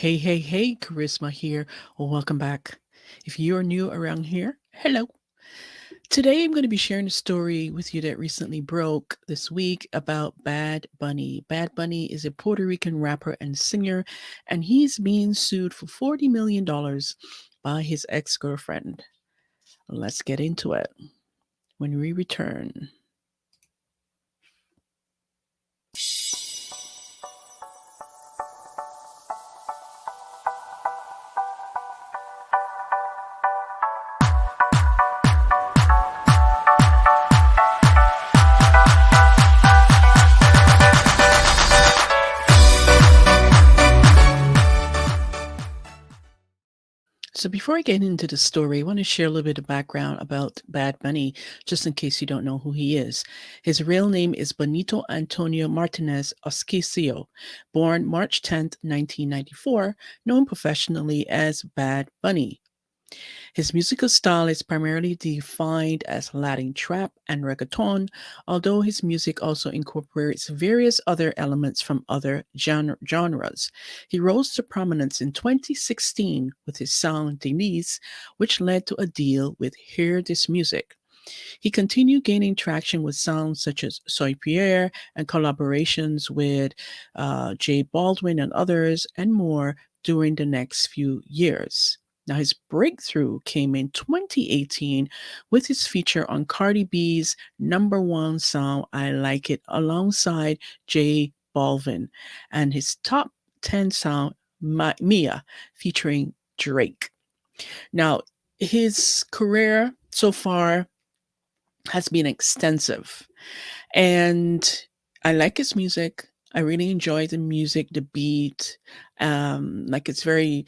Hey, Charisma here. Well, welcome back. If you're new around here, hello. Today I'm going to be sharing a story with you that recently broke this week about Bad Bunny. Bad Bunny is a Puerto Rican rapper and singer, and he's being sued for $40 million by his ex girlfriend. Let's get into it when we return. So before I get into the story, I want to share a little bit of background about Bad Bunny, just in case you don't know who he is. His real name is Benito Antonio Martinez Osquicio, born March 10th, 1994, known professionally as Bad Bunny. His musical style is primarily defined as Latin trap and reggaeton, although his music also incorporates various other elements from other genres. He rose to prominence in 2016 with his song Denise, which led to a deal with Hear This Music. He continued gaining traction with songs such as Soy Pierre and collaborations with J Baldwin and others, and more during the next few years. Now, his breakthrough came in 2018 with his feature on Cardi B's number one song, I Like It, alongside J Balvin, and his top 10 song, Mia, featuring Drake. Now, his career so far has been extensive. And I like his music. I really enjoy the music, the beat. Like it's very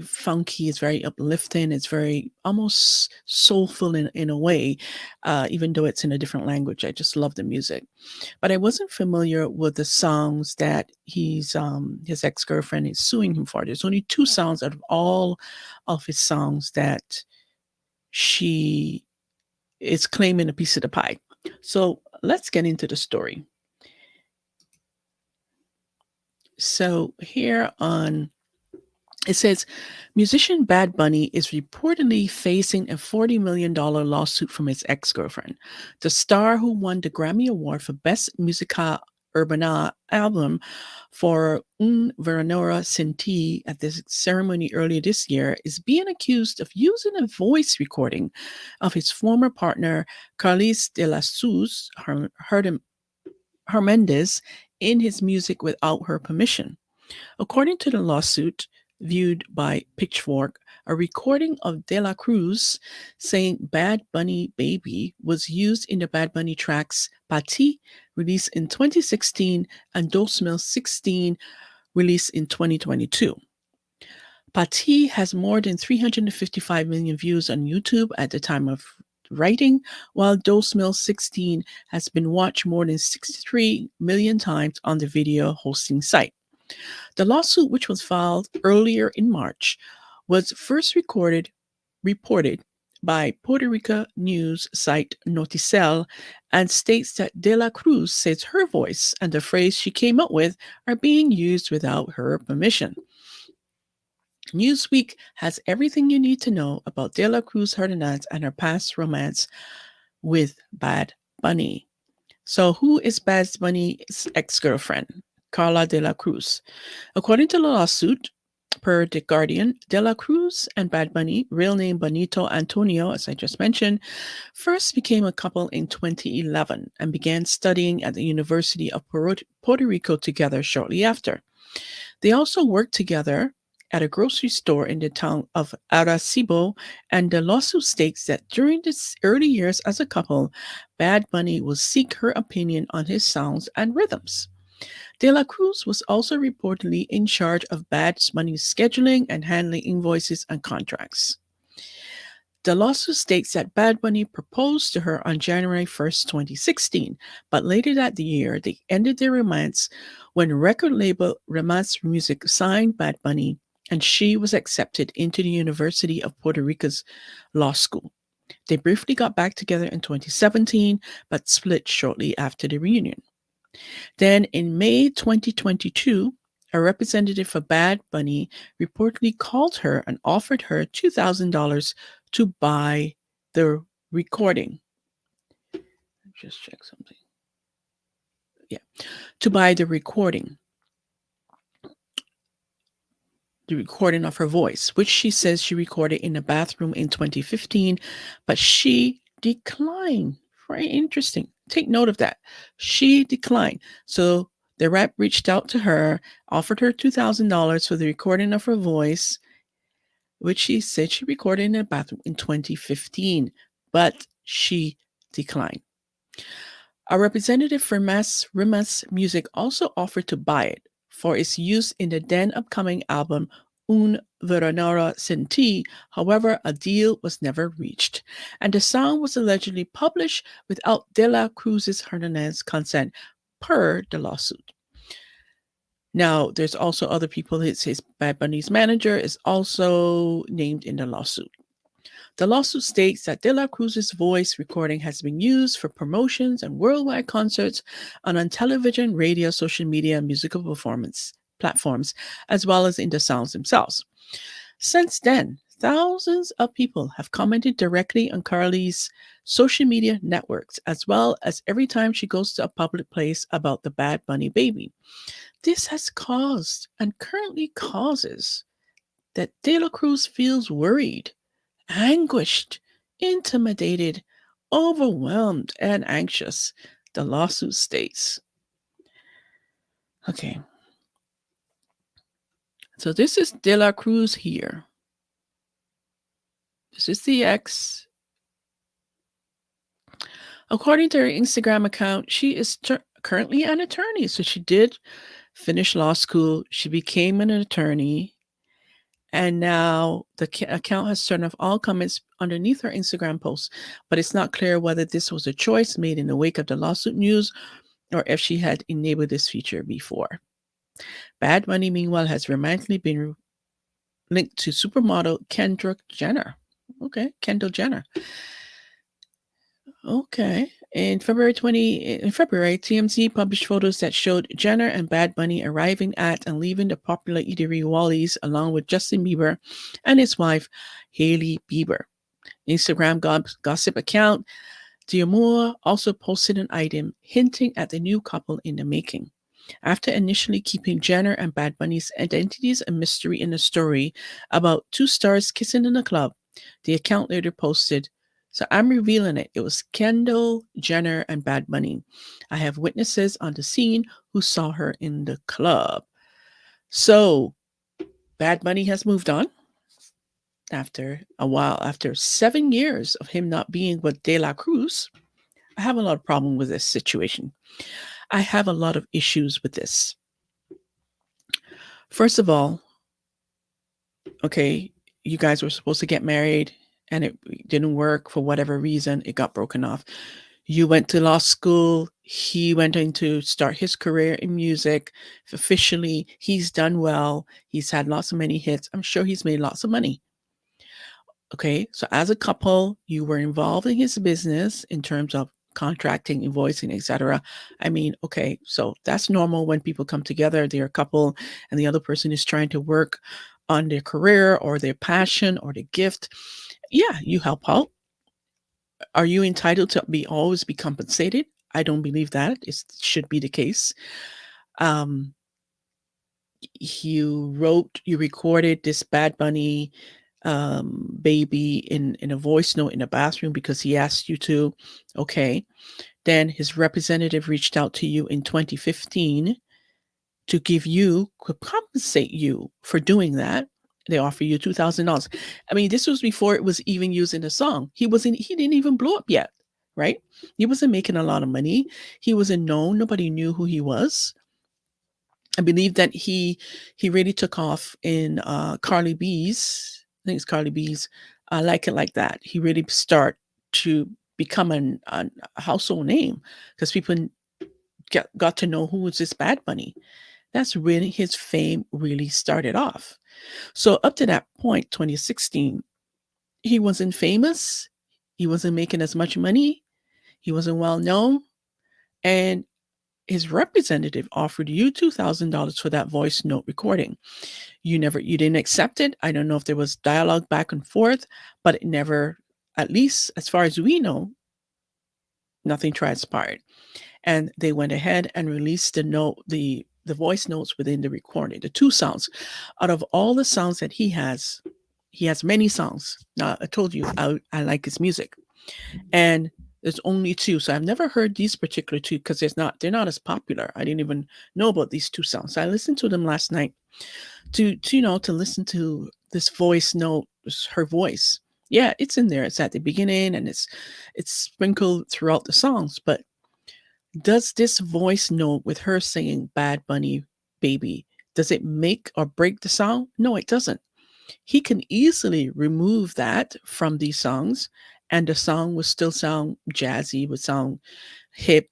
funky. It's very uplifting. It's very almost soulful in a way, even though it's in a different language. I just love the music. But I wasn't familiar with the songs that his ex girlfriend is suing him for. There's only two songs out of all of his songs that she is claiming a piece of the pie. So let's get into the story. So here on it says musician Bad Bunny is reportedly facing a $40 million lawsuit from his ex-girlfriend. The star, who won the Grammy Award for Best Musica Urbana album for Un Veranora Sin Ti at this ceremony earlier this year, is being accused of using a voice recording of his former partner Carlis de la Suz Hermendez in his music without her permission. According to the lawsuit, viewed by Pitchfork, a recording of De La Cruz saying Bad Bunny Baby was used in the Bad Bunny tracks Pati, released in 2016, and 2016, released in 2022. Pati has more than 355 million views on YouTube at the time of writing, while Dose Mill 16 has been watched more than 63 million times on the video hosting site. The lawsuit, which was filed earlier in March, was first reported by Puerto Rico news site Noticel, and states that De La Cruz says her voice and the phrase she came up with are being used without her permission. Newsweek has everything you need to know about De La Cruz Hernandez and her past romance with Bad Bunny. So, who is Bad Bunny's ex girlfriend? Carla De La Cruz. According to the lawsuit, per The Guardian, De La Cruz and Bad Bunny, real name Benito Antonio, as I just mentioned, first became a couple in 2011 and began studying at the University of Puerto Rico together shortly after. They also worked together at a grocery store in the town of Arecibo, and the lawsuit states that during its early years as a couple, Bad Bunny will seek her opinion on his sounds and rhythms. De La Cruz was also reportedly in charge of Bad Bunny's scheduling and handling invoices and contracts. The lawsuit states that Bad Bunny proposed to her on January 1st, 2016, but later that year they ended their romance when record label Romance Music signed Bad Bunny and she was accepted into the University of Puerto Rico's law school. They briefly got back together in 2017, but split shortly after the reunion. Then in May 2022, a representative for Bad Bunny reportedly called her and offered her $2,000 to buy the recording. Just check something. Yeah, to buy the recording of her voice, which she says she recorded in a bathroom in 2015, but she declined. Very interesting. Take note of that. She declined. So the rep reached out to her, offered her $2,000 for the recording of her voice, which she said she recorded in a bathroom in 2015, but she declined. A representative for Rimas Music also offered to buy it for its use in the then upcoming album Un Veronara Senti. However, a deal was never reached, and the song was allegedly published without De La Cruz's Hernandez consent per the lawsuit. Now, there's also other people. His Bad Bunny's manager is also named in the lawsuit. The lawsuit states that De La Cruz's voice recording has been used for promotions and worldwide concerts and on television, radio, social media, and musical performance platforms, as well as in the songs themselves. Since then, thousands of people have commented directly on Carly's social media networks, as well as every time she goes to a public place about the Bad Bunny baby. This has caused and currently causes that De La Cruz feels worried, anguished, intimidated, overwhelmed, and anxious, the lawsuit states. Okay, so this is De La Cruz here. This is the ex. According to her Instagram account, she is currently an attorney. So she did finish law school. She became an attorney. And now the account has turned off all comments underneath her Instagram posts, but it's not clear whether this was a choice made in the wake of the lawsuit news or if she had enabled this feature before. Bad Bunny, meanwhile, has romantically been linked to supermodel Kendall Jenner. Okay, Kendall Jenner. Okay. In February, TMZ published photos that showed Jenner and Bad Bunny arriving at and leaving the popular eatery Wally's along with Justin Bieber and his wife, Hailey Bieber. Instagram gossip account Diamour also posted an item hinting at the new couple in the making. After initially keeping Jenner and Bad Bunny's identities a mystery in a story about two stars kissing in a club, the account later posted, "So I'm revealing it. It was Kendall Jenner and Bad Bunny. I have witnesses on the scene who saw her in the club." So Bad Bunny has moved on after a while, after 7 years of him not being with De La Cruz. I have a lot of problem with this situation. I have a lot of issues with this. First of all, okay, you guys were supposed to get married and it didn't work for whatever reason. It got broken off. You went to law school. He went in to start his career in music. Officially, he's done well. He's had lots of many hits. I'm sure he's made lots of money. Okay, so as a couple, you were involved in his business in terms of contracting, invoicing, etc. I mean, okay, so that's normal when people come together, they're a couple, and the other person is trying to work on their career or their passion or their gift. Yeah, you help out. Are you entitled to always be compensated? I don't believe that. It should be the case. Um, you recorded this Bad Bunny baby in a voice note in a bathroom because he asked you to. Okay. Then his representative reached out to you in 2015 to compensate you for doing that. They offer you $2,000. I mean, this was before it was even used in the song. He didn't even blow up yet, right? He wasn't making a lot of money. He wasn't known. Nobody knew who he was. I believe that he really took off in Carly B's. I think it's Carly B's. I Like It Like That. He really start to become a household name because people got to know who was this Bad Bunny. That's really his fame really started off. So up to that point, 2016, he wasn't famous. He wasn't making as much money. He wasn't well known. And his representative offered you $2,000 for that voice note recording. You didn't accept it. I don't know if there was dialogue back and forth, but it never, at least as far as we know, nothing transpired. And they went ahead and released the voice notes within the recording, the two sounds. Out of all the songs that he has many songs. Now, I told you I like his music. And there's only two. So I've never heard these particular two because they're not as popular. I didn't even know about these two songs. So I listened to them last night to listen to this voice note, her voice. Yeah, it's in there. It's at the beginning and it's sprinkled throughout the songs. But does this voice note with her singing Bad Bunny Baby, does it make or break the song? No, it doesn't. He can easily remove that from these songs and the song would still sound jazzy, would sound hip,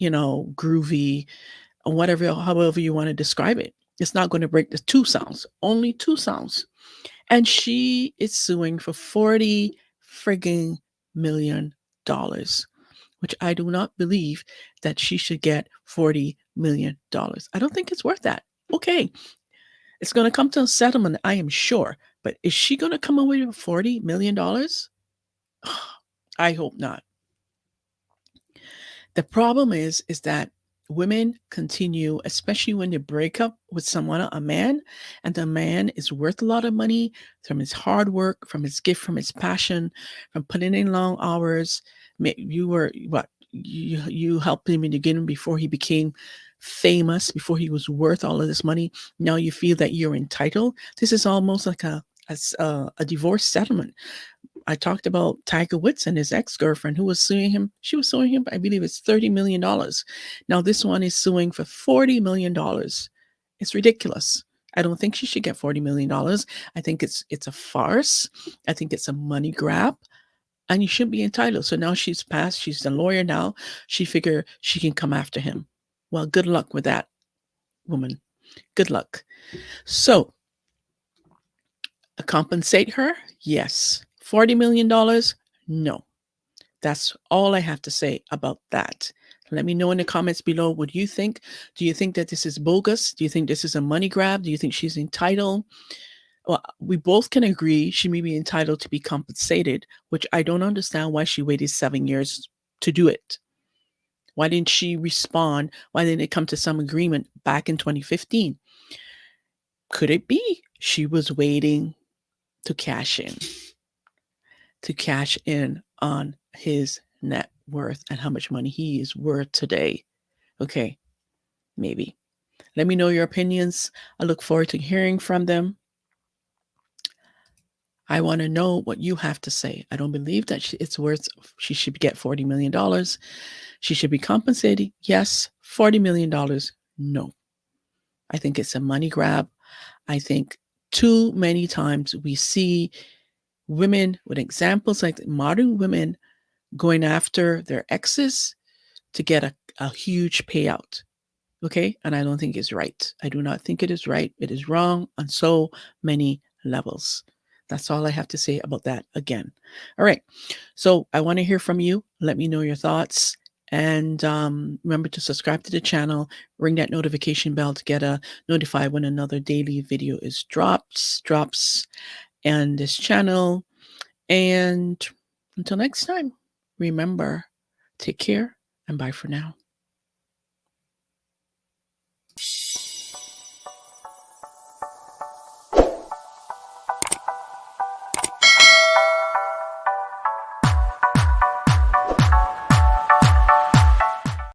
groovy, or whatever, however you want to describe it. It's not going to break the two sounds, only two sounds. And she is suing for 40 frigging million dollars, which I do not believe that she should get $40 million. I don't think it's worth that. Okay, it's going to come to a settlement, I am sure. But is she going to come away with $40 million? I hope not. The problem is that women continue, especially when they break up with someone, a man, and the man is worth a lot of money from his hard work, from his gift, from his passion, from putting in long hours. You were what you helped him in the beginning before he became famous, before he was worth all of this money. Now you feel that you're entitled. This is almost like a divorce settlement. I talked about Tiger Woods and his ex-girlfriend who was suing him. She was suing him, I believe it's $30 million. Now this one is suing for $40 million. It's ridiculous. I don't think she should get $40 million. I think it's a farce. I think it's a money grab. And you shouldn't be entitled. So now she's passed. She's a lawyer now. She figure she can come after him. Well, good luck with that, woman. Good luck. So compensate her? Yes. $40 million? No. That's all I have to say about that. Let me know in the comments below what you think. Do you think that this is bogus? Do you think this is a money grab? Do you think she's entitled? Well, we both can agree she may be entitled to be compensated, which I don't understand why she waited 7 years to do it. Why didn't she respond? Why didn't it come to some agreement back in 2015? Could it be she was waiting to cash in on his net worth and how much money he is worth today? Okay, maybe. Let me know your opinions. I look forward to hearing from them. I want to know what you have to say. I don't believe that she should get $40 million. She should be compensated. Yes. $40 million. No. I think it's a money grab. I think too many times we see women with examples like modern women going after their exes to get a huge payout. Okay. And I don't think it's right. I do not think it is right. It is wrong on so many levels. That's all I have to say about that again. All right. So I want to hear from you. Let me know your thoughts. And remember to subscribe to the channel, ring that notification bell to get notified when another daily video is drops and this channel. And until next time, remember, take care and bye for now.